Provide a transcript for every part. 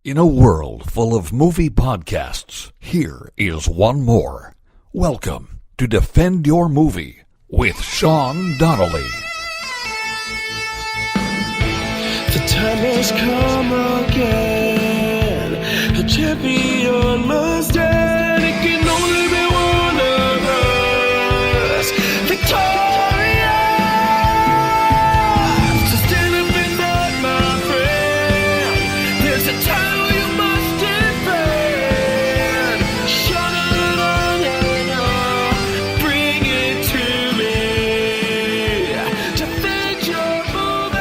In a world full of movie podcasts, here is one more. Welcome to Defend Your Movie with Sean Donnelly. The time has come again. A champion must stand. It can only be one of us. Victorious. So stand up and fight, my friend. There's a title you must defend. Shut it on, bring it to me. Defend your movie.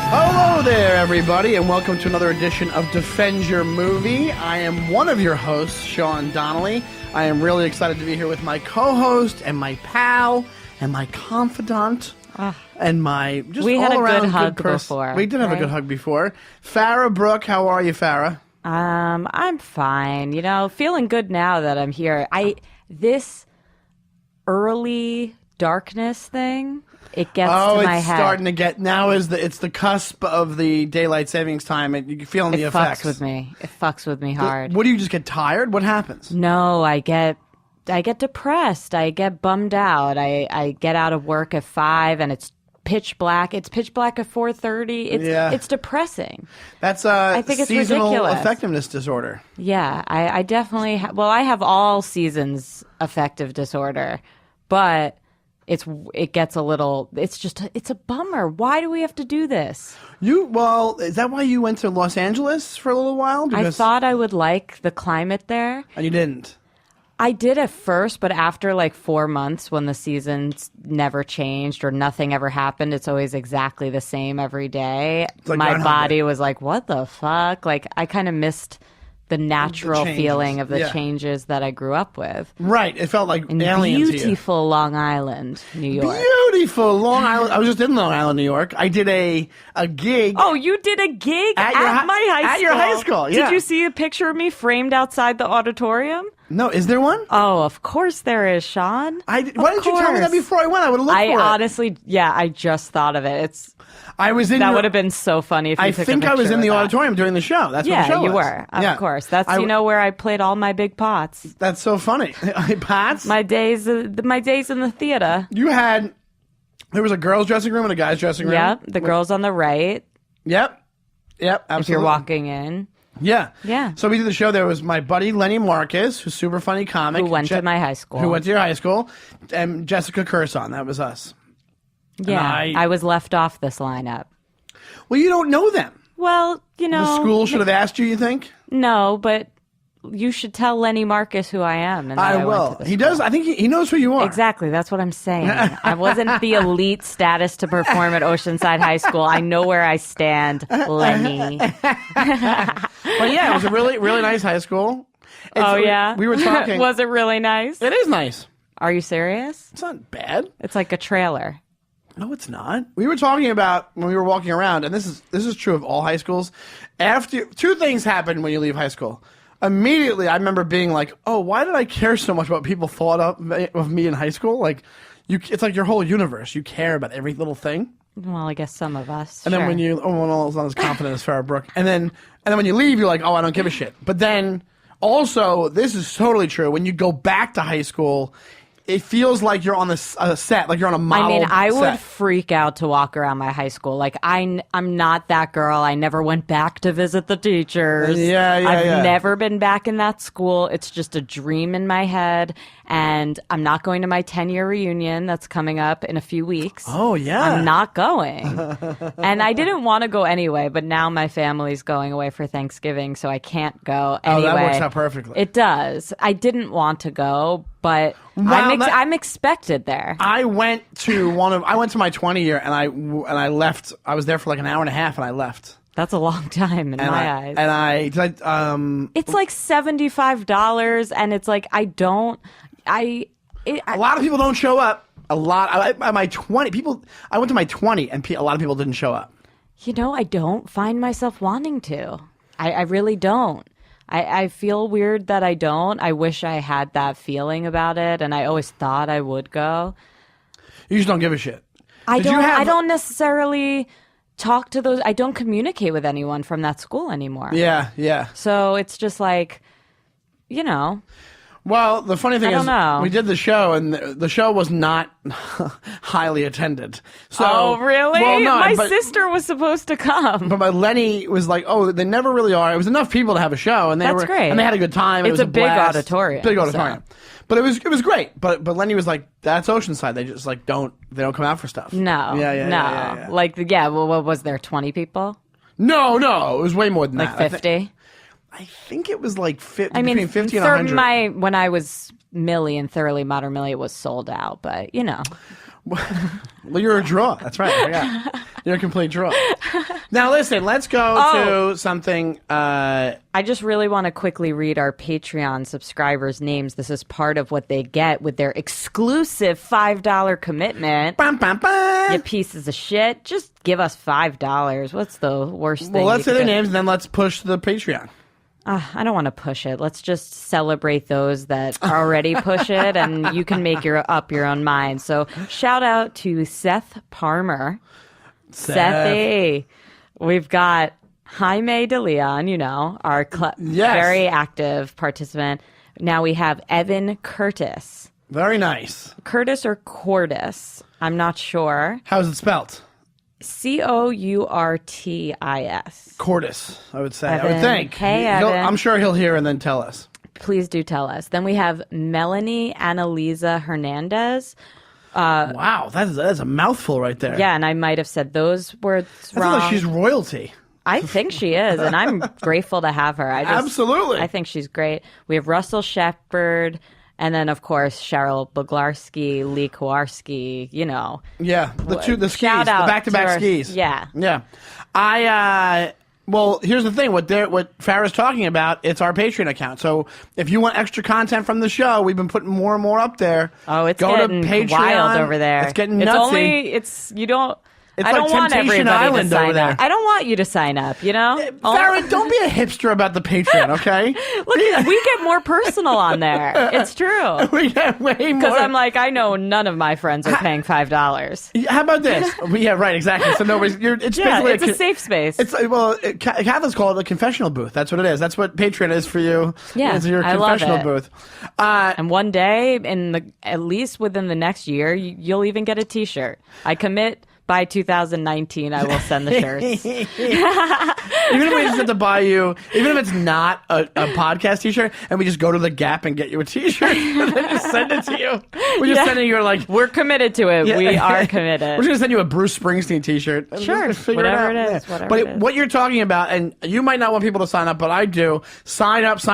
Hello there, everybody, and welcome to another edition of Defend Your Movie. I am one of your hosts, Sean Donnelly. I am really excited to be here with my co-host and my pal and my confidant and my just We had a all-around good hug person. before, We did have a right? good hug before. Farah Brooke, how are you, Farah? I'm fine. You know, feeling good now that I'm here. This early darkness thing, it gets to my it's head. starting to get now. It's the cusp of the daylight savings time, and you're feeling the It effects. fucks with me. It fucks with me hard. What do you just get tired? What happens? No, I get depressed. I get bummed out. I get out of work at 5 and it's pitch black. It's pitch black at 4:30. It's depressing. That's I think it's seasonal ridiculous. effectiveness disorder. Yeah, I definitely I have all seasons affective disorder, but it gets a little, it's a bummer. Why do we have to do this? Is that why you went to Los Angeles for a little while? I thought I would like the climate there. And you didn't. I did at first, but after like 4 months when the seasons never changed or nothing ever happened, it's always exactly the same every day. like My Groundhog body Day. was like, what the fuck? Like, I kind of missed the natural changes, feeling of the yeah. changes that I grew up with. Right. It felt like In aliens beautiful Long Island, New here. York. Beautiful Long Island. I was just in Long Island, New York. I did a gig. Oh, you did a gig At at, your hi- my high school. at your high school, yeah. Did you see a picture of me framed outside the auditorium? No, is there one? Oh, of course there is, Sean. Why didn't you tell me that course. before I went? I would have looked I for it. honestly, I just thought of it. I was in. That your- would have been so funny if you I took think a I was picture in the with that. auditorium during the show. That's what the Yeah, show you was. were. Of Yeah. course. That's where I played all my big pots. That's so funny. Pats. My days in the theater. There was a girls' dressing room and a guys' dressing room. Yep, the girls on the right. Yep. Absolutely. If you're walking in, Yeah. Yeah. So we did the show. There was my buddy Lenny Marcus, who's a super funny comic. who went to my high school. Who went to your high school. And Jessica Curson. That was us. Yeah, And I was left off this lineup. Well, you don't know them. Well, you know, The school should have asked you think? No, but you should tell Lenny Marcus who I am. And that I went will. to the He school. does. I think he knows who you are. Exactly. That's what I'm saying. I wasn't the elite status to perform at Oceanside High School. I know where I stand, Lenny. But yeah, it was a really, really nice high school. Oh, yeah? We were talking. Was it really nice? It is nice. Are you serious? It's not bad. It's like a trailer. No, it's not. We were talking about when we were walking around, and this is true of all high schools. After two things happen when you leave high school. Immediately, I remember being like, "Oh, why did I care so much about what people thought of me in high school?" Like, it's like your whole universe. You care about every little thing. Well, I guess some of us. And then when you, well, it's not as confident as Farah Brooke. And then when you leave, you're like, "Oh, I don't give a shit." But then also, this is totally true. When you go back to high school, it feels like you're on the set, like you're on a model. I mean, I would set. freak out to walk around my high school. Like, I'm not that girl. I never went back to visit the teachers. I've never been back in that school. It's just a dream in my head. And I'm not going to my 10-year reunion that's coming up in a few weeks. Oh, yeah. I'm not going. And I didn't want to go anyway, but now my family's going away for Thanksgiving, so I can't go anyway. Oh, that works out perfectly. It does. I didn't want to go, but I'm expected there. I went to my 20 year and I left. I was there for like an hour and a half and I left. That's a long time in my eyes. And It's like $75, and it's like a lot of people don't show up. My 20 people. I went to my 20 and a lot of people didn't show up. You know, I don't find myself wanting to. I really don't. I feel weird that I don't. I wish I had that feeling about it, and I always thought I would go. You just don't give a shit. I don't necessarily talk to those. I don't communicate with anyone from that school anymore. Yeah. So it's just like, you know. Well, the funny thing I is, don't know. we did the show, and the show was not highly attended. So, Oh, really? Well, no, My but, sister was supposed to come. but Lenny was like, "Oh, they never really are." It was enough people to have a show, and That's great. and they had a good time. It It's was a big blast. auditorium, big auditorium. so. But it was great. But Lenny was like, "That's Oceanside. They just like don't come out for stuff." No. Yeah. Like, well, what was there, 20 people? No, it was way more than Like that. 50? I think it was like I mean, between 50 and 100. when I was Millie and Thoroughly Modern Millie, it was sold out, but you know. Well, you're a draw. That's right. I forgot. You're a complete draw. Now, listen, let's go to something. I just really want to quickly read our Patreon subscribers' names. This is part of what they get with their exclusive $5 commitment. Bum, bum, bum. You pieces of shit. Just give us $5. What's the worst thing? Well, let's say you their could do? names, and then let's push the Patreon. I don't want to push it. Let's just celebrate those that already push it, and you can make up your own mind. So shout out to Seth Palmer. Sethy. We've got Jaime De Leon, you know, our very active participant. Now we have Evan Curtis. Very nice. Curtis or Cordis? I'm not sure. How's it spelled? Courtis. Cordis, I would say. Evan. I would think. Hey, Evan. I'm sure he'll hear and then tell us. Please do tell us. Then we have Melanie Annalisa Hernandez. Wow, that's a mouthful right there. Yeah, and I might have said those words I wrong. feel like she's royalty. I think she is, and I'm grateful to have her. Absolutely. I think she's great. We have Russell Shepard, and then, of course, Cheryl Boglarski, Lee Kowarski, you know. Yeah, the skis, Shout the out back-to-back to our- skis. Yeah. Well, here's the thing. What Farah's talking about, it's our Patreon account. So if you want extra content from the show, we've been putting more and more up there. Oh, it's Go getting to Patreon. wild over there. It's getting nutsy. I like don't want Temptation everybody Island to over sign there. up. I don't want you to sign up, you know? Farah, don't be a hipster about the Patreon, okay? Look, we get more personal on there. It's true. We get way more. Because I'm like, I know none of my friends are paying $5. How about this? Yeah, right, exactly. So nobody's. It's basically it's a safe space. It's Catholics call it a confessional booth. That's what it is. That's what Patreon is for you. Yeah, it's your I love confessional it. booth. And one day, at least within the next year, you'll even get a T-shirt. I commit. By 2019, I will send the shirts. Even if we just have to buy you, even if it's not a podcast T-shirt, and we just go to the Gap and get you a T-shirt, and then just send it to you. We're just sending you like we're committed to it. Yeah. We are committed. We're just gonna send you a Bruce Springsteen T-shirt. Sure, whatever it is. But what you're talking about, and you might not want people to sign up, but I do. Sign up for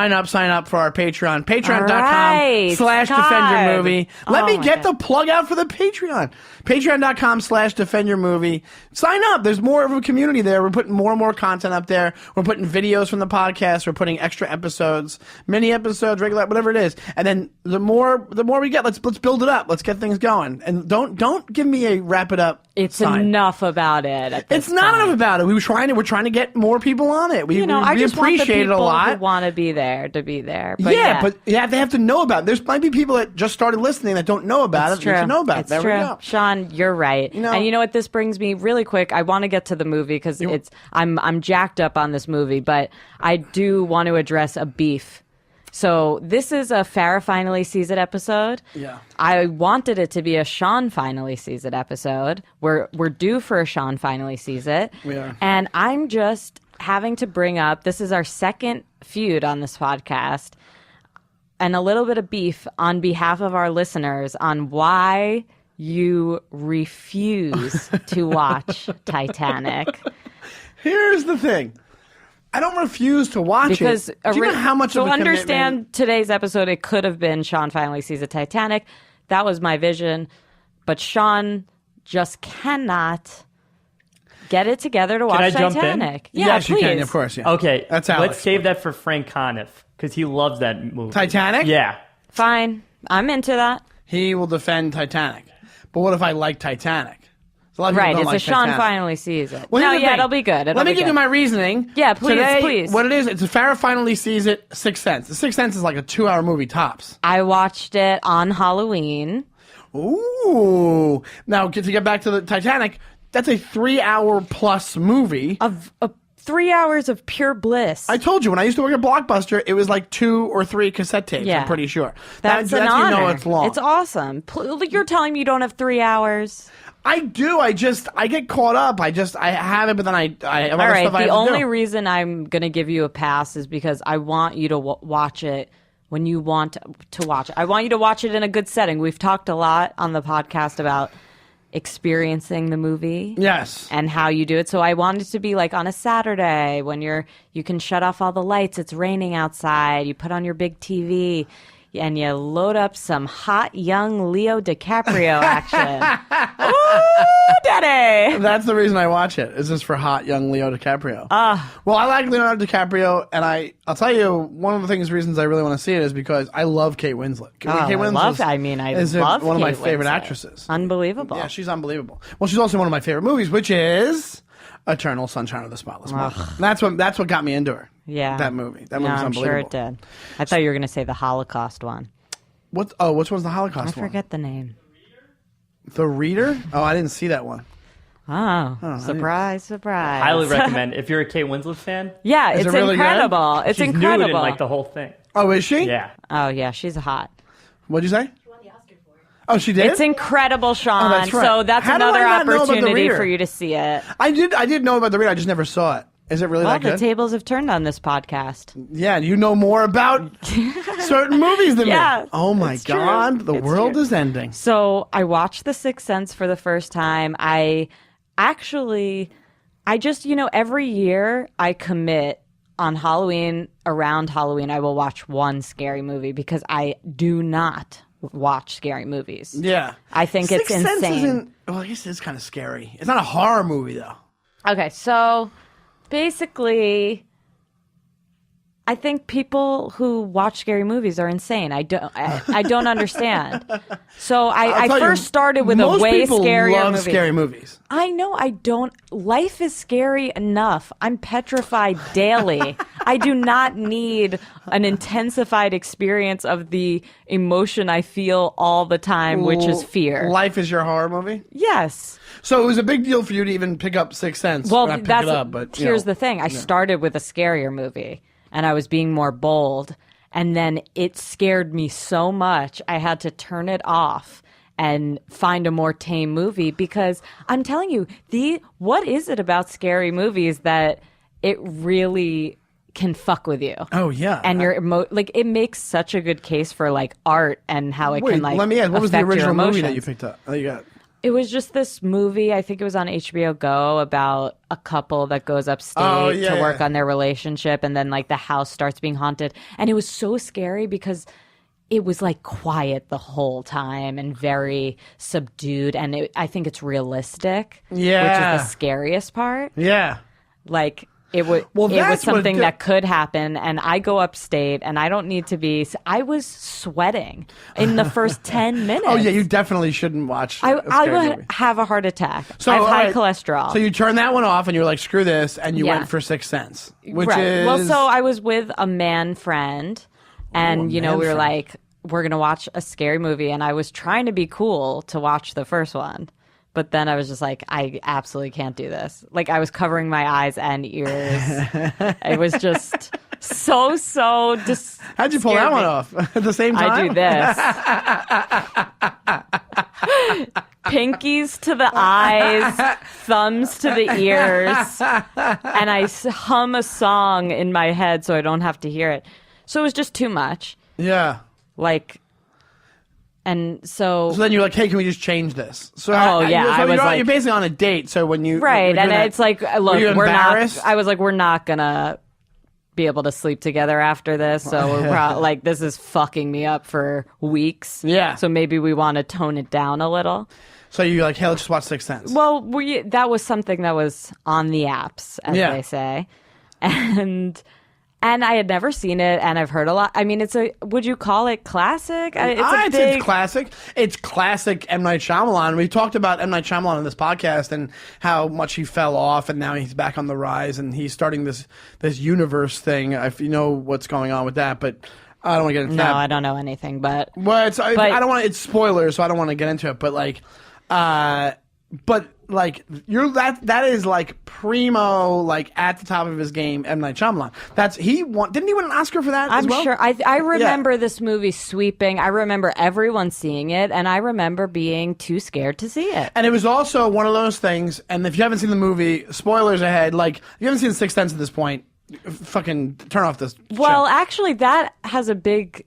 our Patreon. Right. Patreon.com/DefendYourMovie. Let me my get God. the plug out for the Patreon. Patreon.com/DefendYourMovie. Sign up. There's more of a community there. We're putting more and more content up there. We're putting videos from the podcast. We're putting extra episodes, mini episodes, regular, whatever it is. And then the more we get, let's build it up. Let's get things going. And don't give me a wrap it up. It's sign. enough about it. At this It's not point. enough about it. We're trying to get more people on it. We I just want the appreciate it a people lot. who want to be there to be there. But But they have to know about it. There might be people that just started listening that don't know about It's it. true. They should know about It's it. There true. we go. Sean, you're right. And you know what? This brings me really quick. I want to get to the movie because I'm jacked up on this movie, but I do want to address a beef. So this is a Farah Finally Sees It episode. Yeah. I wanted it to be a Sean Finally Sees It episode. We're due for a Sean Finally Sees It. We are. And I'm just having to bring up, this is our second feud on this podcast, and a little bit of beef on behalf of our listeners on why you refuse to watch Titanic. Here's the thing. I don't refuse to watch Because it. Do you know how much so of a understand commitment? today's episode, it could have been Sean Finally Sees a Titanic. That was my vision. But Sean just cannot get it together to watch Can I jump in? Titanic. Yeah, Yes, please. you can, of course. Yeah. Okay, That's Alex. let's save that for Frank Conniff because he loves that movie. Titanic? Yeah. Fine. I'm into that. He will defend Titanic. But what if I like Titanic? So a lot of people Right. don't It's like a Sean Titanic. Finally Sees It. Well, No, here's the yeah, thing. it'll be good. Let me give you my reasoning. Yeah, please, Today, please. What it is, it's a Farah Finally Sees It, Sixth Sense. The Sixth Sense is like a 2-hour movie tops. I watched it on Halloween. Ooh. Now, to get back to the Titanic, That's a 3-hour plus movie. Of 3 hours of pure bliss. I told you, when I used to work at Blockbuster, it was like 2 or 3 cassette tapes, Yeah. I'm pretty sure. That's an how honor. you know it's long. It's awesome. You're telling me you don't have 3 hours? I do. I get caught up. I have it, but then I have All other right. stuff I have The to only do. reason I'm going to give you a pass is because I want you to watch it when you want to watch it. I want you to watch it in a good setting. We've talked a lot on the podcast about experiencing the movie. Yes. And how you do it. So I want it to be like on a Saturday when you can shut off all the lights. It's raining outside. You put on your big TV and you load up some hot young Leo DiCaprio action. Ooh, daddy! That's the reason I watch it. Is just for hot young Leo DiCaprio. Well, I like Leonardo DiCaprio, and I'll tell you one of the reasons I really want to see it is because I love Kate Winslet. Kate I Winslet love one of my Kate favorite Winslet. actresses. Unbelievable. Yeah, she's unbelievable. Well, she's also one of my favorite movies, which is Eternal Sunshine of the Spotless Mind. That's what got me into her. Yeah. That movie. That No, movie's I'm unbelievable. sure it did. I thought you were going to say the Holocaust one. Which one's the Holocaust I one? forget the name. The Reader? Oh, I didn't see that one. Oh, surprise, surprise. Highly recommend. If you're a Kate Winslet fan, Yeah, Is it's it really good? incredible. It's she's incredible. nude in like the whole thing. Oh, is she? Yeah. Oh, yeah, she's hot. What'd you say? Oh, she did? It's incredible, Sean. that's right. So that's How do I another not know about The opportunity Reader? for you to see it. I did know about The Reader. I just never saw it. Is it really Well, that the good? tables have turned on this podcast. Yeah, you know more about certain movies than Yeah, me. Oh my it's true. God, the It's world true. is ending. So I watched The Sixth Sense for the first time. I just, every year I commit on Halloween, around Halloween, I will watch one scary movie because I do not watch scary movies. Yeah. I think Sixth it's Sense insane. isn't, well, I guess it's kind of scary. It's not a horror movie, though. Okay, so basically, I think people who watch scary movies are insane. I don't understand. So I'll I tell you, first started with a most way people scarier love movie. scary movies. I know I don't. Life is scary enough. I'm petrified daily. I do not need an intensified experience of the emotion I feel all the time, which is fear. Life is your horror movie? Yes. So it was a big deal for you to even pick up Sixth Sense. Well, Not pick that's it up, but here's the thing. I started with a scarier movie, and I was being more bold, and then it scared me so much I had to turn it off and find a more tame movie because I'm telling you, what is it about scary movies that it really can fuck with you? Oh, yeah. And it makes such a good case for like art and how it Wait, can like let me ask, what was the affect your original movie that emotions. you picked up? That you got? It was just this movie, I think it was on HBO Go, about a couple that goes upstate to work on their relationship, and then like the house starts being haunted. And it was so scary because it was like quiet the whole time and very subdued, and I think it's realistic, which is the scariest part. Yeah. Like it was that's something what that could happen, and I go upstate, and I don't need to be. I was sweating in the first 10 minutes. Oh, yeah, you definitely shouldn't watch I a scary would movie. have a heart attack. So, I have all high right. cholesterol. So you turned that one off and you were like, screw this, and you Yeah. went for Sixth Sense, which right. is... Well, so I was with a man friend, and a we man were friend. like, we're gonna watch a scary movie, and I was trying to be cool to watch the first one, but then I was just like, I absolutely can't do this. Like I was covering my eyes and ears. It was just so How'd you pull that one off at the same time? I do this. Pinkies to the eyes, thumbs to the ears, and I hum a song in my head so I don't have to hear it. So it was just too much. Yeah. And so then you're like, hey, can we just change this? So Oh, yeah, I was like- you're basically on a date. So when you right, when you're and doing it's that, like, were look, you we're not. embarrassed? I was like, we're not gonna be able to sleep together after this. So we're like, this is fucking me up for weeks. Yeah. So maybe we want to tone it down a little. So you're like, hey, let's just watch Sixth Sense. Well, that was something that was on the apps, as Yeah. they say, and I had never seen it, and I've heard a lot. I mean, would you call it classic? It's classic. It's classic M. Night Shyamalan. We talked about M. Night Shyamalan on this podcast and how much he fell off, and now he's back on the rise, and he's starting this universe thing. If you know what's going on with that, but I don't want to get into No, that. I don't know anything, but Well, I don't want. It's spoilers, so I don't want to get into it. But like that is like primo, like at the top of his game. M. Night Shyamalan. Didn't he win an Oscar for that? I'm as well? sure. I remember this movie sweeping. I remember everyone seeing it, and I remember being too scared to see it. And it was also one of those things. And if you haven't seen the movie, spoilers ahead. Like if you haven't seen Sixth Sense at this point, fucking turn off this. Well, show. actually, that has a big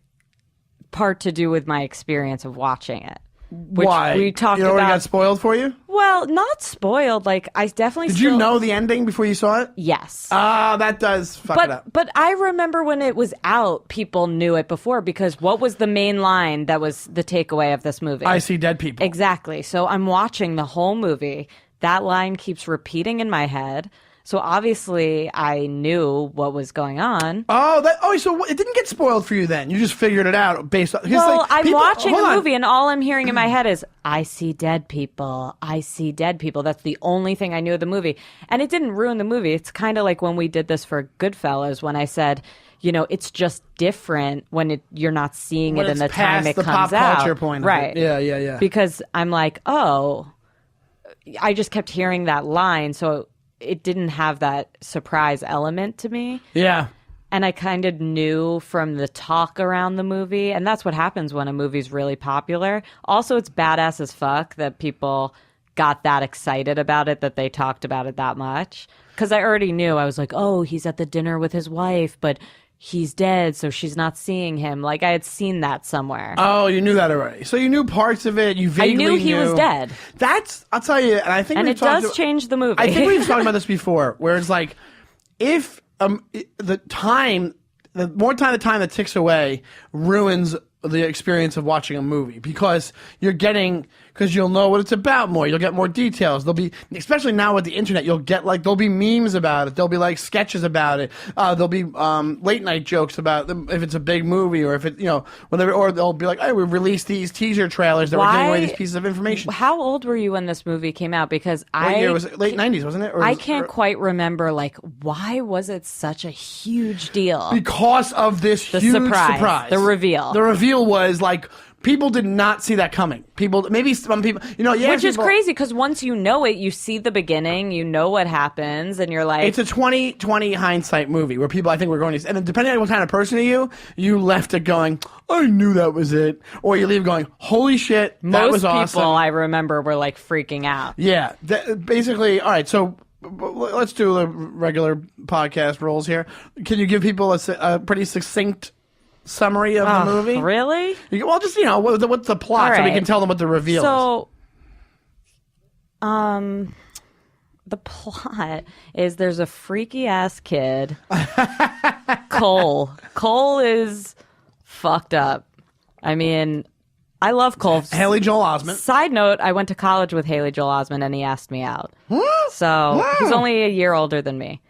part to do with my experience of watching it. Which Why? we talked you already about. got spoiled for you? Well, not spoiled. Like I definitely. Did you know the ending before you saw it? Yes. That does fuck it up. But I remember when it was out, people knew it before because what was the main line that was the takeaway of this movie? I see dead people. Exactly. So I'm watching the whole movie. That line keeps repeating in my head. So obviously I knew what was going on. So it didn't get spoiled for you then. You just figured it out based on. Well, I'm watching a movie and all I'm hearing in my head is, I see dead people. I see dead people. That's the only thing I knew of the movie. And it didn't ruin the movie. It's kind of like when we did this for Goodfellas when I said, it's just different when you're not seeing it in the time it the comes pop out. culture point. Right. Of it. Yeah. Because I'm like, I just kept hearing that line. So it didn't have that surprise element to me. Yeah. And I kind of knew from the talk around the movie, and that's what happens when a movie's really popular. Also, it's badass as fuck that people got that excited about it, that they talked about it that much. Because I already knew. I was like, oh, he's at the dinner with his wife, but he's dead, so she's not seeing him. Like, I had seen that somewhere. Oh, you knew that already. So you knew parts of it. You vaguely I knew he was dead. I'll tell you, and I think And we've it does talked change the movie. I think we've talked about this before, where it's like, if the time that ticks away ruins the experience of watching a movie because you'll know what it's about more. You'll get more details. There'll be, especially now with the internet, there'll be memes about it. There'll be like sketches about it. There'll be late night jokes about them if it's a big movie or if it, whatever. Or they'll be like, hey, we released these teaser trailers that were giving away these pieces of information. How old were you when this movie came out? Because What year was it? Late 90s, wasn't it? I can't quite remember, like, why was it such a huge deal? Because of this huge surprise. The reveal. The reveal was like, people did not see that coming. Maybe some people, which is crazy because once you know it, you see the beginning, you know what happens, and you're like, it's a 20/20 hindsight movie where people, I think, were going to, and then depending on what kind of person are you left it going, I knew that was it, or you leave going, holy shit, that was awesome. Most people I remember were like freaking out. Yeah, basically. All right, so let's do the regular podcast rules here. Can you give people a pretty succinct summary of the movie? Really? Well, just what's the plot, All so we right. can tell them what the reveal is. So, the plot is there's a freaky ass kid, Cole. Cole is fucked up. I mean, I love Cole. Haley Joel Osment. Side note: I went to college with Haley Joel Osment, and he asked me out. So he's only a year older than me.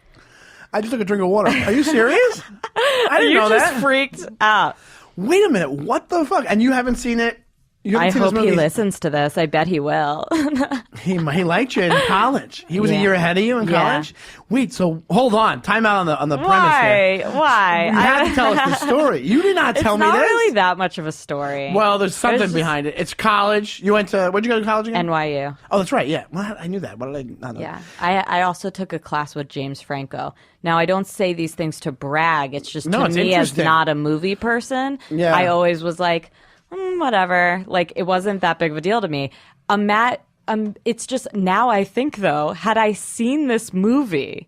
I just took a drink of water. Are you serious? I didn't know just that. freaked out. Wait a minute. What the fuck? And you haven't seen it? I hope he listens to this. I bet he will. He liked you in college. He was a Yeah. year ahead of you in college? Wait, so hold on. Time out on the premise here. Why? You have to tell us the story. You did not tell me It's this. not really that much of a story. Well, there's something There's just- behind it. It's college. You went to, where'd you go to college again? NYU. Oh, that's right. Yeah. Well, I knew that. What did I not know? Yeah. I also took a class with James Franco. Now, I don't say these things to brag. It's just No, to it's me, as interesting. not a movie person, Yeah. I always was like, whatever. Like, it wasn't that big of a deal to me. It's just, now I think, though, had I seen this movie,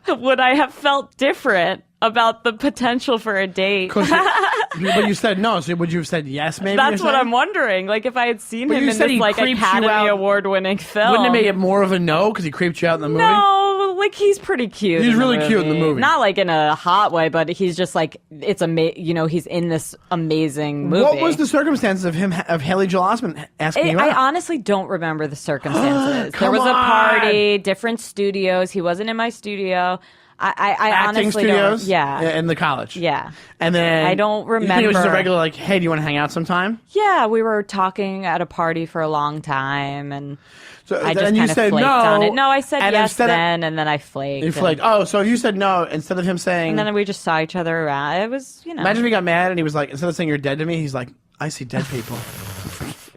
would I have felt different about the potential for a date? But you said no, so would you have said yes, maybe? That's what I'm wondering. Like, if I had seen But him you in said this, he like, creeped you Academy out. Award-winning film. Wouldn't it make it more of a no because he creeped you out in the movie? No, like, he's pretty cute. He's in the really cute in the movie. Not like in a hot way, but he's just like, it's he's in this amazing movie. What was the circumstances of Haley Joel Osment asking you I out? honestly don't remember the circumstances. There Come was a on. party, different studios. He wasn't in my studio. I Acting honestly studios? don't. Yeah. In the college? Yeah. And then I don't You think it was just a remember. regular, like, hey, do you want to hang out sometime? Yeah, we were talking at a party for a long time, and So, I just and you kind of said flaked no. on it. No, I said and yes instead of- then, and then I flaked. You flaked. Oh, so you said no instead of him saying. And then we just saw each other around. It was, Imagine if he got mad and he was like, instead of saying you're dead to me, he's like, I see dead people.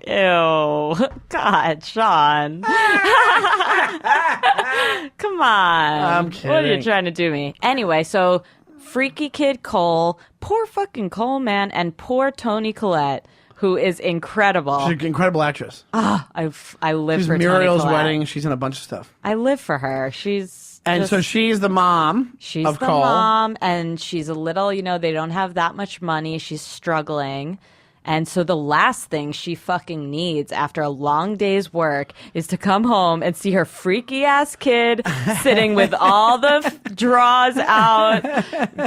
Ew. God, Sean. Come on. I'm What are you kidding. trying to do me? Anyway, so freaky kid Cole, poor fucking Cole, man, and poor Toni Collette, who is incredible. She's an incredible actress. I live She's for Muriel's Toni Collette. wedding. She's in a bunch of stuff. I live for her. She's So she's the mom she's of the Cole. mom, and she's a little, they don't have that much money. She's struggling. And so the last thing she fucking needs after a long day's work is to come home and see her freaky ass kid sitting with all the drawers out,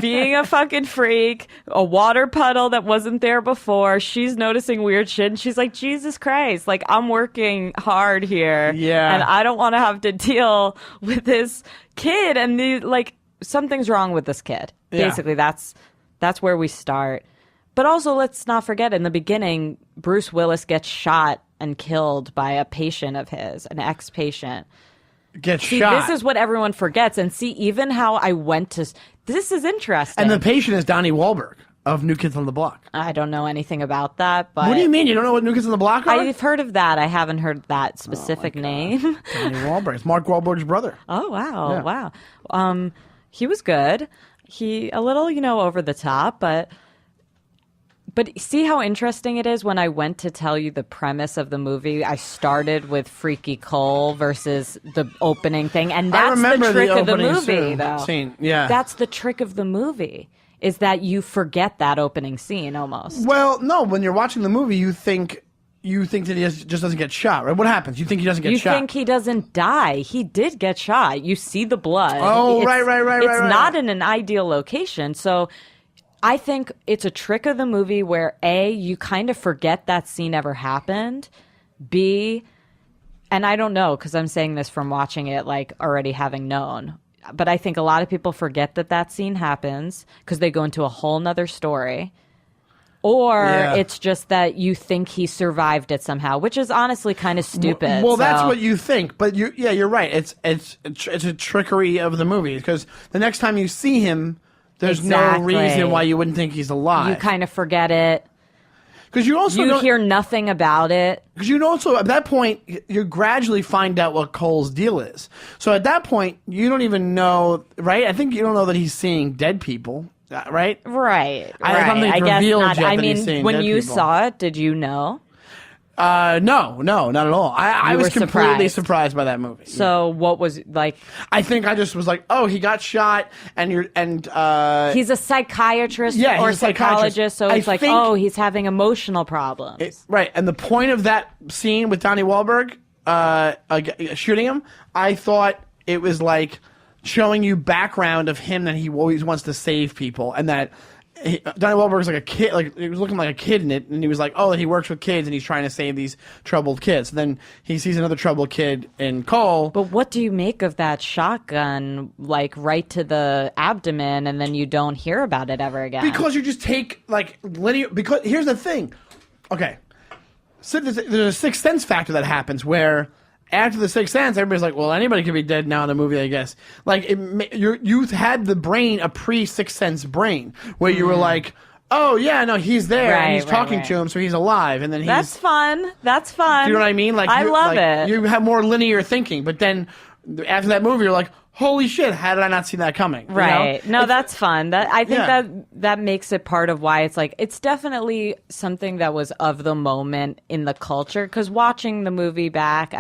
being a fucking freak, a water puddle that wasn't there before. She's noticing weird shit, and she's like, Jesus Christ, like, I'm working hard here. Yeah. And I don't want to have to deal with this kid. And something's wrong with this kid. Yeah. Basically, that's where we start. But also, let's not forget, in the beginning, Bruce Willis gets shot and killed by a patient of his, an ex-patient. Gets See, shot. this is what everyone forgets. And see, even how I went to... This is interesting. And the patient is Donnie Wahlberg of New Kids on the Block. I don't know anything about that, but... What do you mean? You don't know what New Kids on the Block are? I've heard of that. I haven't heard that specific name. Donnie Wahlberg. It's Mark Wahlberg's brother. Oh, wow. Yeah. Wow. He was good. He, a little, over the top, But see how interesting it is when I went to tell you the premise of the movie, I started with Freaky Cole versus the opening thing. And I that's remember the trick of the opening movie, though. scene. Yeah. That's the trick of the movie, is that you forget that opening scene almost. Well, no, when you're watching the movie, you think that he just doesn't get shot, right? What happens? You think he doesn't get shot? You think he doesn't die. He did get shot. You see the blood. Oh, right. It's not in an ideal location. So I think it's a trick of the movie where A, you kind of forget that scene ever happened. B, and I don't know because I'm saying this from watching it, like already having known. But I think a lot of people forget that scene happens because they go into a whole nother story. Or it's just that you think he survived it somehow, which is honestly kind of stupid. Well, that's what you think, but you're right. It's a trickery of the movie because the next time you see him, there's no reason why you wouldn't think he's alive. You kind of forget it. Because you also hear nothing about it. Because you also at that point you gradually find out what Cole's deal is. So at that point you don't even know, right? I think you don't know that he's seeing dead people, right? Right. I don't think it's guess revealed not. yet I that he's mean, seeing when dead you people. saw it, did you know? No, not at all. I You was were completely surprised. surprised by that movie. So what was like? I think I just was like, oh, he got shot, and He's a psychiatrist Yeah, or he's a psychiatrist. psychologist, so I it's like, think- oh, he's having emotional problems. right. And the point of that scene with Donnie Wahlberg shooting him, I thought it was like showing you background of him that he always wants to save people, and that Donnie Wahlberg was like a kid, like he was looking like a kid in it, and he was like, oh, he works with kids and he's trying to save these troubled kids. Then he sees another troubled kid in Cole. But what do you make of that shotgun, like right to the abdomen, and then you don't hear about it ever again? Because you just take like linear. Because here's the thing, okay. So there's a Sixth Sense factor that happens where after the Sixth Sense, everybody's like, well, anybody could be dead now in a movie, I guess. Like you had the brain, a pre-Sixth Sense brain, where you were like, oh yeah, no, he's there and he's talking to him, so he's alive, and then That's fun. That's fun. Do you know what I mean? Like I love it. You have more linear thinking, but then after that movie, you're like, holy shit, how did I not see that coming? You Right. know? No, that's fun. I think Yeah. that makes it part of why it's like, it's definitely something that was of the moment in the culture. Because watching the movie back,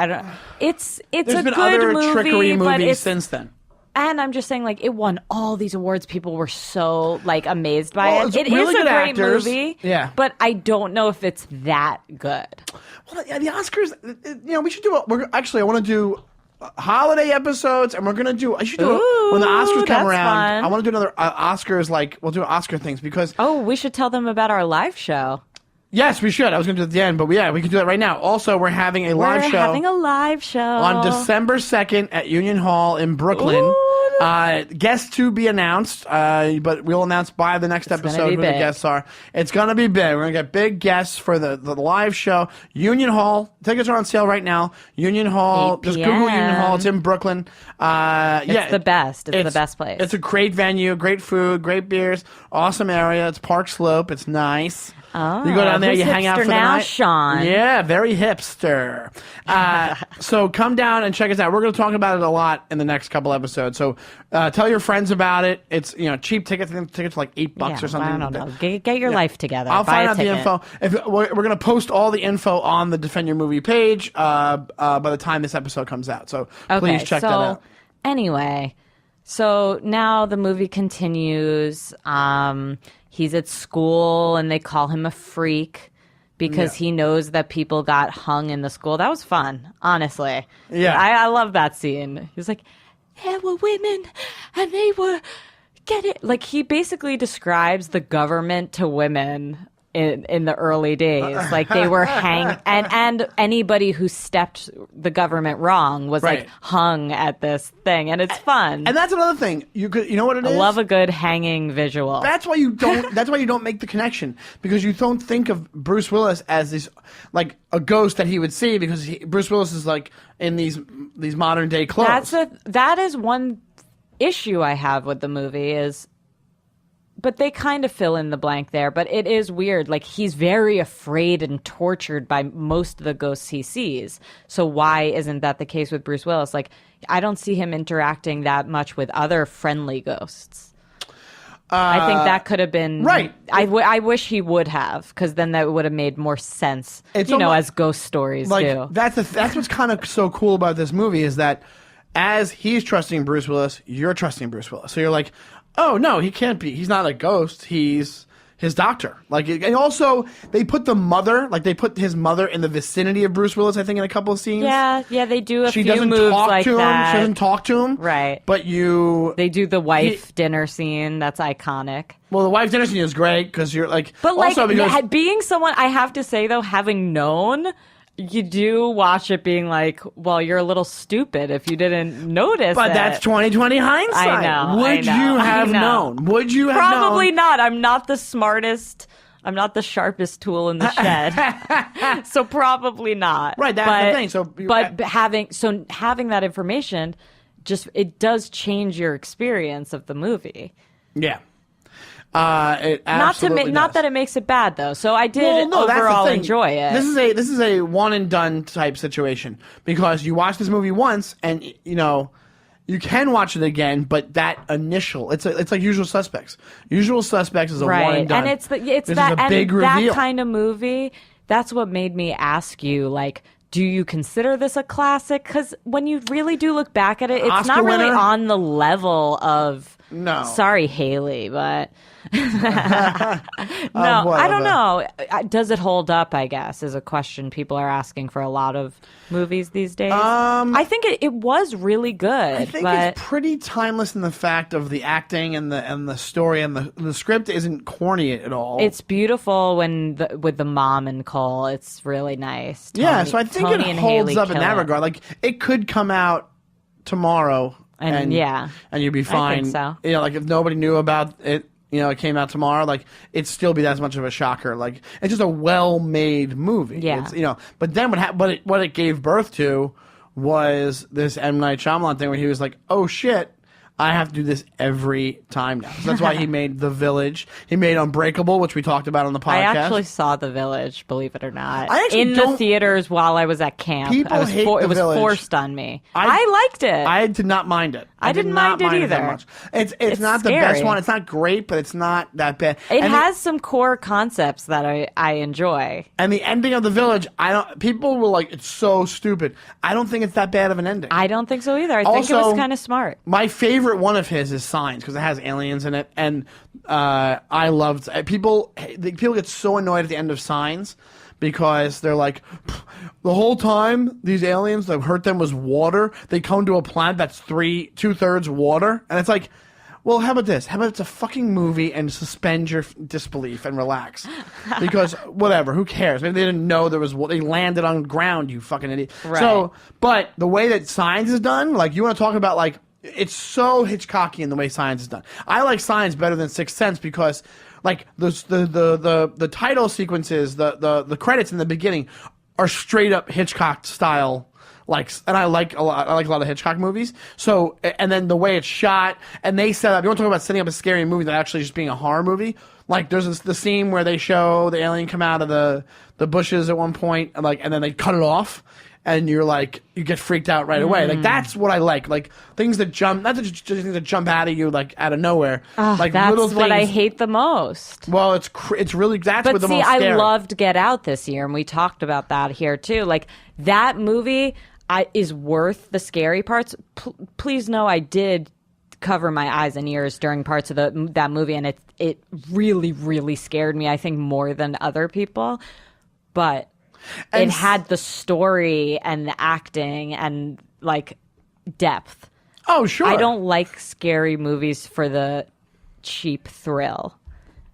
it's There's a been good other movie, trickery but movies it's, since then. and I'm just saying, like, it won all these awards. People were so like amazed by Well, it. it's It really is a good great actors. movie. Yeah. But I don't know if it's that good. Well, yeah, the Oscars, we should do I want to do holiday episodes, and we're going to do, I should do Ooh, when the Oscars come that's around, fun. I want to do another Oscars, we'll do Oscar things, because, Oh, we should tell them about our live show. yes, we should. I was going to do it at the end, but yeah, we can do that right now. Also, we're having a live We're show having a live show on December 2nd at Union Hall in Brooklyn. Ooh. Guests to be announced, but we'll announce by the next gonna episode be who the big. guests are. It's going to be big. We're going to get big guests for the live show. Union Hall. Tickets are on sale right now. Union Hall. 8 Just Google Union p.m. Hall. It's in Brooklyn. It's the best. It's the best place. It's a great venue, great food, great beers, awesome area. It's Park Slope. It's nice. Oh, you go down there, who's you hang out hipster for the now, night. Sean? Yeah, very hipster. So come down and check us out. We're going to talk about it a lot in the next couple episodes. So tell your friends about it. It's cheap tickets. I think tickets are like $8 or something. I don't know. Get your life together. I'll Buy find a out the ticket. info. If we're going to post all the info on the Defend Your Movie page by the time this episode comes out. So please check that out. Anyway, so now the movie continues. He's at school and they call him a freak because he knows that people got hung in the school. That was fun, honestly. Yeah. I love that scene. He was like, there were women and they were like he basically describes the government to women in the early days. Like they were and anybody who stepped the government wrong was like hung at this thing, and it's fun. And that's another thing. You know what it is? I love a good hanging visual. That's why you don't make the connection, because you don't think of Bruce Willis as this like a ghost that he would see, because Bruce Willis is like in these modern day clothes. That is one issue I have with the movie is. But they kind of fill in the blank there. But it is weird. Like, he's very afraid and tortured by most of the ghosts he sees. So why isn't that the case with Bruce Willis? Like, I don't see him interacting that much with other friendly ghosts. I think that could have been... Right. I wish he would have, because then that would have made more sense, as ghost stories do. That's what's kind of so cool about this movie, is that as he's trusting Bruce Willis, you're trusting Bruce Willis. So you're like... Oh, no, he can't be. He's not a ghost. He's his doctor. Like, and also, they put the mother, like, they put his mother in the vicinity of Bruce Willis, I think, in a couple of scenes. Yeah, they do a she few doesn't moves talk like to that. him. She doesn't talk to him. Right. But They do the wife dinner scene. That's iconic. Well, the wife dinner scene is great, because you're like... But, also like, because, being someone, I have to say, though, having known... You do watch it being like, well, you're a little stupid if you didn't notice But it. that's 20/20 hindsight. I know. Would you have known? Would you have known? Probably not. I'm not the smartest. I'm not the sharpest tool in the shed. So probably not. Right, that's the thing. So, having that information, it does change your experience of the movie. Yeah. It absolutely not that it makes it bad though. So I did overall enjoy it. This is a one and done type situation, because you watch this movie once and you can watch it again, but that initial it's like Usual Suspects. Usual Suspects is a one and done. And it's this that is a big reveal. That kind of movie. That's what made me ask you, like, do you consider this a classic? Because when you really do look back at it, it's Oscar not really winner? on the level of. No. Sorry, Haley, but no, I don't know. Does it hold up, I guess, is a question people are asking for a lot of movies these days. I think it was really good. I think it's pretty timeless in the fact of the acting and the story, and the script isn't corny at all. It's beautiful with the mom and Cole. It's really nice. So I think it holds up in that regard. Like, it could come out tomorrow. And you'd be fine. I think so. Like, if nobody knew about it, it came out tomorrow, like, it'd still be that much of a shocker. Like, it's just a well-made movie. Yeah. It's, but then what it gave birth to was this M. Night Shyamalan thing, where he was like, oh shit, I have to do this every time now. So that's why he made The Village. He made Unbreakable, which we talked about on the podcast. I actually saw The Village, believe it or not, I actually in the theaters while I was at camp. People hate The it was Village. Forced on me. I liked it. I did not mind it. I didn't mind it that either. much. It's not the scary. best one. It's not great, but it's not that bad. It has some core concepts that I enjoy. And the ending of The Village, people were like, it's so stupid. I don't think it's that bad of an ending. I don't think so either. I think it was kind of smart. My favorite one of his is Signs, because it has aliens in it, and I loved people get so annoyed at the end of Signs, because they're like, the whole time these aliens that hurt them was water. They come to a planet that's 2/3 water, and it's like, well, how about this? How about it's a fucking movie and suspend your disbelief and relax? Because whatever, who cares? Maybe they didn't know there was. They landed on ground, you fucking idiot. Right. So, but the way that Signs is done, like, you want to talk about, like, it's so Hitchcockian the way Signs is done. I like Signs better than Sixth Sense, because, like, the title sequences, the credits in the beginning are straight up Hitchcock style. and I like a lot of Hitchcock movies. So, and then the way it's shot, and they set up. You want to talk about setting up a scary movie that actually just being a horror movie? Like there's the scene where they show the alien come out of the bushes at one point, and then they cut it off. And you're like, you get freaked out right away. Like that's what I like. Like things that jump, not just things that jump out of you like out of nowhere. Like that's little things. what I hate the most. Well, it's really that's But what the see, most scary. I loved Get Out this year, and we talked about that here too. Like that movie is worth the scary parts. Please know I did cover my eyes and ears during parts of that movie, and it really, really scared me. I think more than other people, but. It had the story and the acting and like depth. Oh, sure. I don't like scary movies for the cheap thrill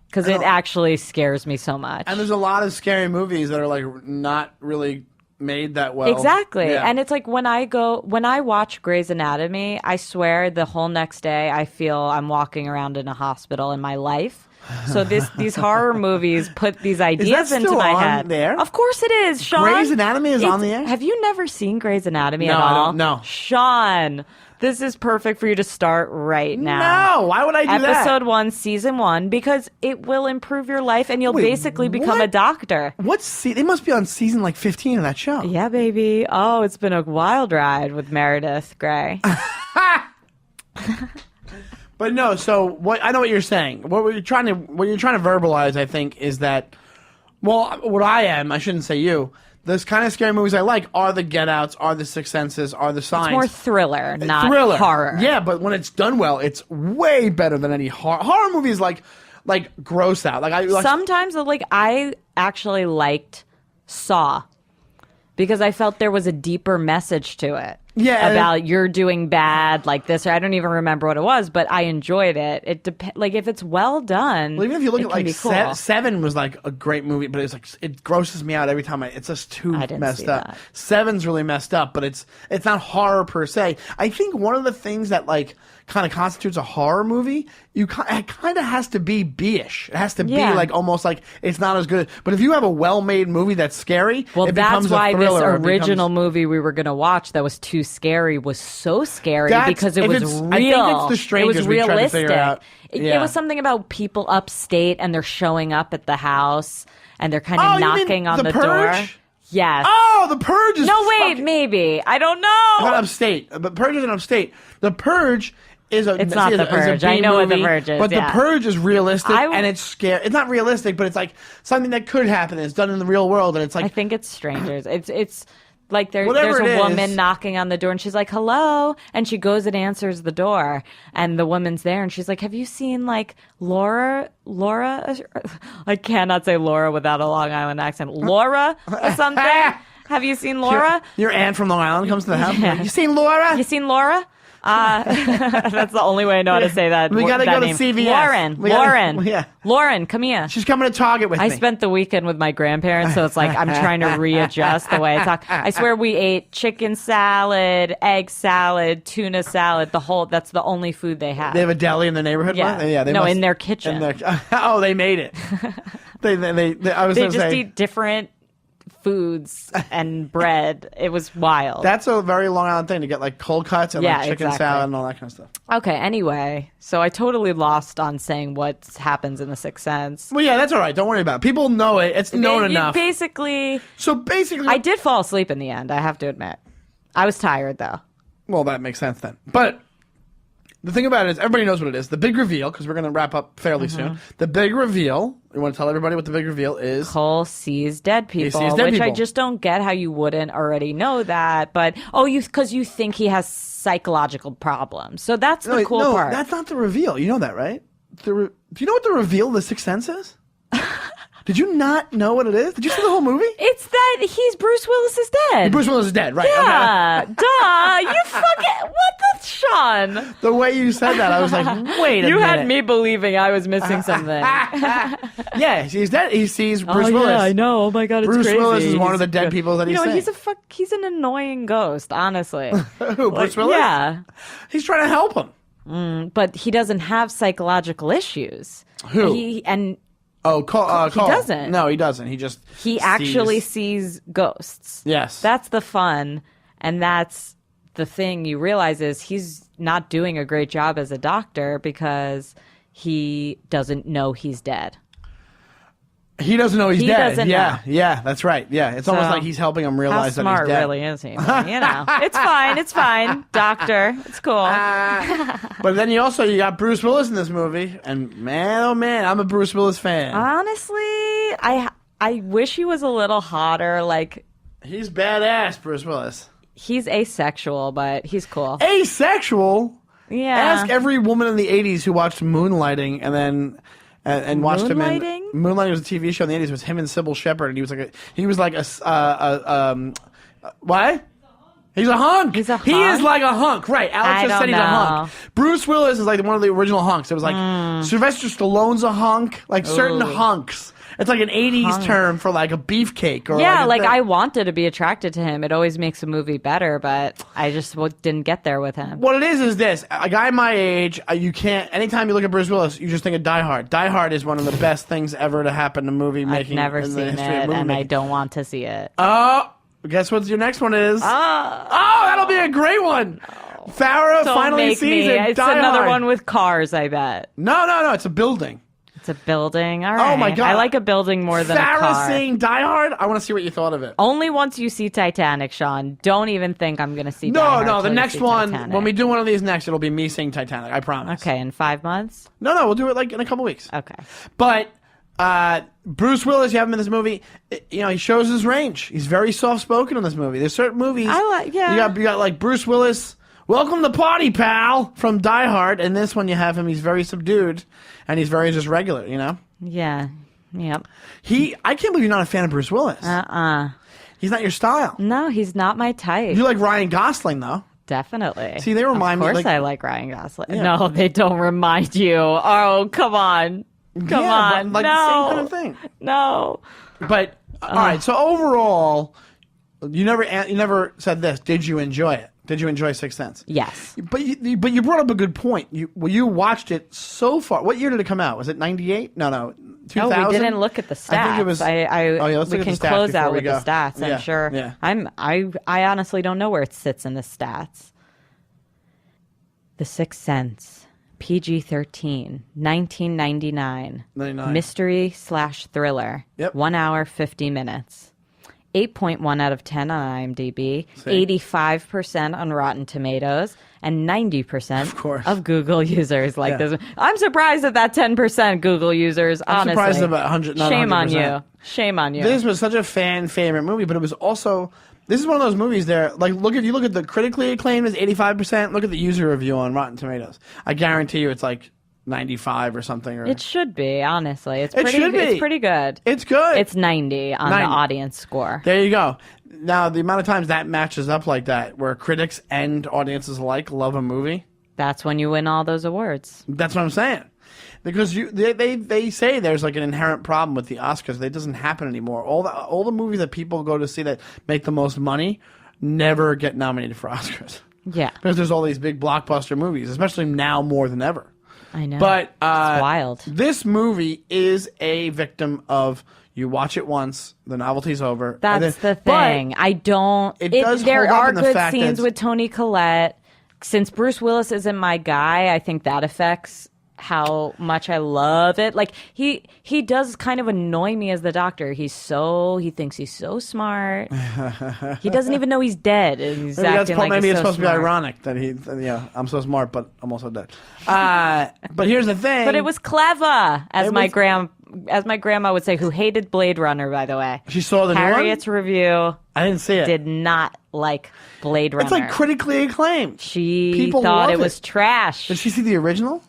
because it actually scares me so much. And there's a lot of scary movies that are like not really made that well. Exactly. Yeah. And it's like when I watch Grey's Anatomy, I swear the whole next day I feel I'm walking around in a hospital in my life. So these horror movies put these ideas into still my on head. there? Of course it is, Sean. Grey's Anatomy is on the air? Have you never seen Grey's Anatomy No, at I all? don't- no. Sean, this is perfect for you to start right now. No, why would I do that? Episode 1, Season 1, because it will improve your life and you'll Wait, basically become what? a doctor. They must be on season like 15 of that show. Yeah, baby. Oh, it's been a wild ride with Meredith Grey. But no, so what I know what you're saying. What you're trying to verbalize, I think, is that what I shouldn't say you. Those kind of scary movies I like are the Get Outs, are the Sixth Senses, are the Signs. It's more thriller, not horror. Yeah, but when it's done well, it's way better than any horror movies like gross out. Sometimes I actually liked Saw because I felt there was a deeper message to it. Yeah, about you're doing bad like this, or I don't even remember what it was, but I enjoyed it. It depends. Like if it's well done. Well, even if you look it at can like be cool. Seven was like a great movie, but it's like it grosses me out every time. It's just too I didn't messed see up. that. Seven's really messed up, but it's not horror per se. I think one of the things that like kind of constitutes a horror movie, it kind of has to be B-ish. It has to be like almost like it's not as good. But if you have a well-made movie that's scary, Well, it that's becomes why a this thriller. original movie we were going to watch that was too scary was so scary because it if was it's- real. I think it's The Strangers it was we tried to realistic. figure out. It Yeah. was something about people upstate and they're showing up at the house and they're kind of Oh, you mean knocking on The the door. Purge? Yes. Oh, The Purge is no, wait, fucking- maybe. I don't know. Not upstate, but Purge isn't upstate. The Purge is a. It's not The is a Purge. I B know what The movie, Purge is, but yeah. The Purge is realistic I- and it's scary. It's not realistic, but it's like something that could happen. It's done in the real world, and it's I like think it's strangers. It's like Whatever there's it a woman is. knocking on the door and she's like, hello. And she goes and answers the door and the woman's there and she's like, have you seen like Laura? I cannot say Laura without a Long Island accent. Laura or something? Have you seen Laura? your aunt from Long Island comes to the house. Yeah. You seen Laura? You seen Laura? That's the only way I know how to say that. We gotta that go to name. CVS. Lauren. We gotta- Lauren. yeah. Lauren, come here. She's coming to Target with I me. spent the weekend with my grandparents, so it's like I'm trying to readjust the way I talk. I swear we ate chicken salad, egg salad, tuna salad, that's the only food they have. They have a deli in the neighborhood. Yeah. One? Yeah. They No, must- in their kitchen. Oh, they made it. they I was They gonna just say eat different foods and bread. It was wild. that's a very Long Island thing to get like cold cuts and Yeah, like chicken exactly. salad and all that kind of stuff. Okay, anyway, so I totally lost on saying what happens in The Sixth Sense. Well, yeah, that's all right. Don't worry about it. People know it. It's known You enough. Basically, So basically, I did fall asleep in the end, I have to admit. I was tired, though. well, that makes sense then. But the thing about it is, everybody knows what it is. The big reveal, because we're going to wrap up fairly Mm-hmm. soon. The big reveal. You want to tell everybody what the big reveal is? Cole sees dead people, sees dead which I people. just don't get how you wouldn't already know that. But because you think he has psychological problems, so that's the cool part. That's not the reveal. You know that, right? Do you know what the reveal of The Sixth Sense is? Did you not know what it is? Did you see the whole movie? It's that he's Bruce Willis is dead. Bruce Willis is dead, right? Yeah, duh. You fucking what the Sean? Okay. The way you said that, I was like, wait a You minute. had me believing I was missing something. Yeah, he's dead. He sees Bruce Willis. Yeah, I know. Oh my god, it's Bruce crazy. Willis is one of He's the dead good. people that he's saying. He's an annoying ghost, honestly. Who, Bruce Willis? Yeah. He's trying to help him. But he doesn't have psychological issues. Who? He Cole. He doesn't. No, he doesn't. He just actually sees ghosts. Yes. That's the fun. And that's the thing you realize is he's not doing a great job as a doctor because he doesn't know he's dead. He doesn't know he's He dead. doesn't Yeah, know. yeah, that's right. Yeah, it's almost like he's helping him realize how that he's smart dead. really is he? Well, you know, it's fine. It's fine, doctor. It's cool. But then you got Bruce Willis in this movie, and man, oh man, I'm a Bruce Willis fan. Honestly, I wish he was a little hotter. Like, He's badass, Bruce Willis. he's asexual, but he's cool. Asexual? Yeah. Ask every woman in the 80s who watched Moonlighting and then and watched him in Moonlighting? Moonlighting was a TV show in the 80s. It was him and Sybil Shepherd, and he was like what? He's a hunk. He's a He hunk? is like a hunk, right? Alex I just said don't he's a know. hunk. Bruce Willis is like one of the original hunks. It was like Sylvester Stallone's a hunk, like certain hunks. It's like an 80s term for like a beefcake or Yeah, like I wanted to be attracted to him. It always makes a movie better, but I just didn't get there with him. What it is this. A guy my age, you can't, anytime you look at Bruce Willis, you just think of Die Hard. Die Hard is one of the best things ever to happen to movie I've making. never in the seen history of it, movie and I making. don't want to see it. Oh, guess what your next one is? Oh, that'll be a great one. Farah Don't finally make sees me. it. It's Die another Hard. one with cars, I bet. No, it's a building. It's a building. All right. Oh my God. I like a building more than a Farah car. seeing Die Hard? I want to see what you thought of it. Only once you see Titanic, Sean. Don't even think I'm going to see Die Hard No, the till you next see one, Titanic. when we do one of these next, it'll be me seeing Titanic. I promise. Okay, in 5 months? No, we'll do it like in a couple weeks. Okay. But Bruce Willis, you have him in this movie. He shows his range. He's very soft spoken in this movie. There's certain movies. yeah. You got like Bruce Willis. Welcome to party, pal, from Die Hard. And this one, you have him. He's very subdued, and he's very just regular. Yeah. Yep. I can't believe you're not a fan of Bruce Willis. He's not your style. No, he's not my type. You like Ryan Gosling, though. Definitely. See, they remind me, Of course like- I like Ryan Gosling. Yeah. No, they don't remind you. Oh, come on. Come on. But, like no. the same kind of thing. No. But all right. So overall, you never said this. Did you enjoy it? Did you enjoy Sixth Sense? Yes. But you brought up a good point. You watched it so far. What year did it come out? Was it 98? No, 2000. No, we didn't look at the stats. I think it was. Oh yeah, let's we look can at the stats close before out we with go. the stats. Yeah, I'm sure. Yeah. I honestly don't know where it sits in the stats. The Sixth Sense, PG-13, 1999, 99. mystery/thriller. Yep. 1 hour 50 minutes. 8.1 out of 10 on IMDb, See? 85% on Rotten Tomatoes, and 90% Of course. of Google users like Yeah. this. I'm surprised at that 10% Google users, I'm honestly. surprised about 100. Not Shame on 100%. you. Shame on you. This was such a fan favorite movie, but it was also. This is one of those movies there. Like, if you look at the critically acclaimed is 85%. Look at the user review on Rotten Tomatoes. I guarantee you, it's like 95 or something. Or It should be, honestly. It's It pretty should be. It's pretty good. it's good. It's 90 on 90. the audience score. There you go. Now, the amount of times that matches up like that, where critics and audiences alike love a movie, That's when you win all those awards. that's what I'm saying. Because they say there's like an inherent problem with the Oscars. That doesn't happen anymore. All the movies that people go to see that make the most money never get nominated for Oscars. Yeah. Because there's all these big blockbuster movies, especially now more than ever. I know. But it's wild. This movie is a victim of you watch it once, the novelty's over. and That's then- the thing. I don't. It does there hold up are in the good fact that scenes it's- with Toni Collette. Since Bruce Willis isn't my guy, I think that affects how much I love it. Like he does kind of annoy me as the doctor. He thinks he's so smart. He doesn't even know he's dead. And he's acting like maybe he's it's so supposed to be smart. ironic that I'm so smart, but I'm also dead. But here's the thing. But it was clever, as It my was- grandma would say, who hated Blade Runner, by the way. She saw the new one? Harriet's review I didn't see it. did not like Blade Runner. It's like critically acclaimed. She People thought love it was trash. Did she see the original?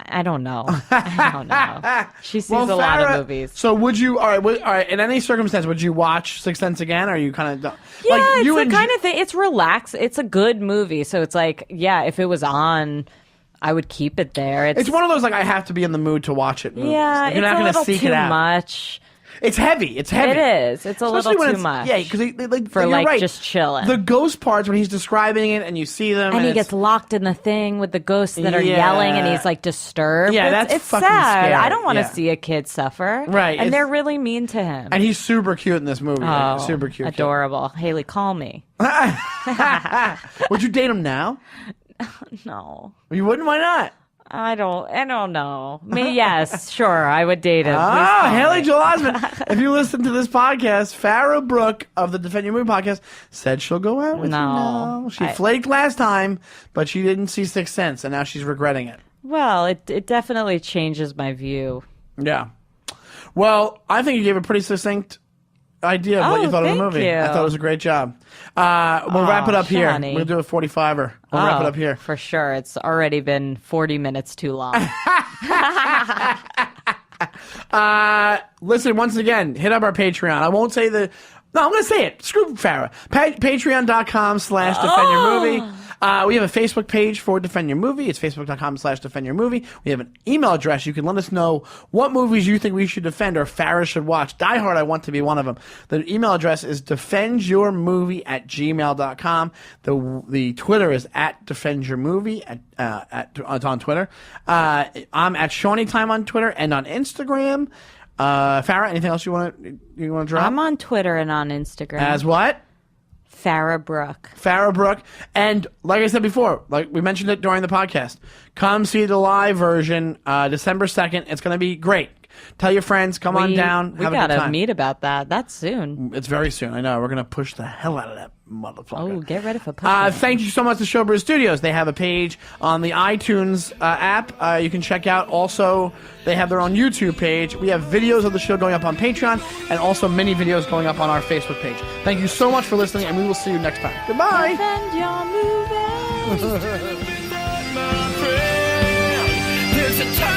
I don't know. I don't know. She sees Well, a lot Farah, of movies. So would you? All right. In any circumstance, would you watch Sixth Sense again? Or are you kind of Yeah, like it's you the kind of thing. It's relaxed. It's a good movie. So it's like, yeah, if it was on, I would keep it there. It's one of those like I have to be in the mood to watch it. Movies. Yeah, Like, you're it's not a gonna little seek too it out. much. It's heavy. It's heavy. It is. It's a Especially little when too much. Yeah, because like for you're like right. just chilling. The ghost parts when he's describing it and you see them, and he it's- gets locked in the thing with the ghosts that are yelling, and he's like disturbed. Yeah, it's that's fucking sad. scary. I don't want to Yeah. see a kid suffer. Right, and it's- they're really mean to him. And he's super cute in this movie. Oh, Super cute. adorable. Haley, call me. Would you date him now? No, You wouldn't? Why not? I don't know. Me, yes, sure, I would date him. Please Oh, call Haley me. Joel Osment. If you listen to this podcast, Farah Brooke of the Defend Your Movie podcast said she'll go out with you No. now. She flaked last time, but she didn't see Sixth Sense, and now she's regretting it. Well, it definitely changes my view. Yeah. Well, I think you gave a pretty succinct idea of what you thought of the thank movie. you. I thought it was a great job. We'll wrap it up here. Shawnee. We'll do a 45er. We'll wrap it Oh, up here. for sure. It's already been 40 minutes too long. Listen, once again, hit up our Patreon. I won't say the... No, I'm going to say it. Screw Farah. Patreon.com/Defend Your Movie. We have a Facebook page for Defend Your Movie. It's Facebook.com/Defend Your Movie. We have an email address. You can let us know what movies you think we should defend or Farah should watch. Die Hard, I want to be one of them. The email address is defendyourmovie@gmail.com. The Twitter is @defendyourmovie. It's on Twitter. I'm at Shawnee Time on Twitter and on Instagram. Farah, anything else you want to drop? I'm on Twitter and on Instagram. As what? Farah Brooke. Farah Brooke. And like I said before, like we mentioned it during the podcast, come see the live version December 2nd. It's going to be great. Tell your friends, come on down, We have a good gotta time. meet about that. That's soon. It's very soon. I know. We're going to push the hell out of that motherfucker. Oh, get ready for pushing. Thank you so much to Showbiz Studios. They have a page on the iTunes app you can check out. Also, they have their own YouTube page. We have videos of the show going up on Patreon and also mini videos going up on our Facebook page. Thank you so much for listening, and we will see you next time. Goodbye. Defend your movie. my friend. There's a time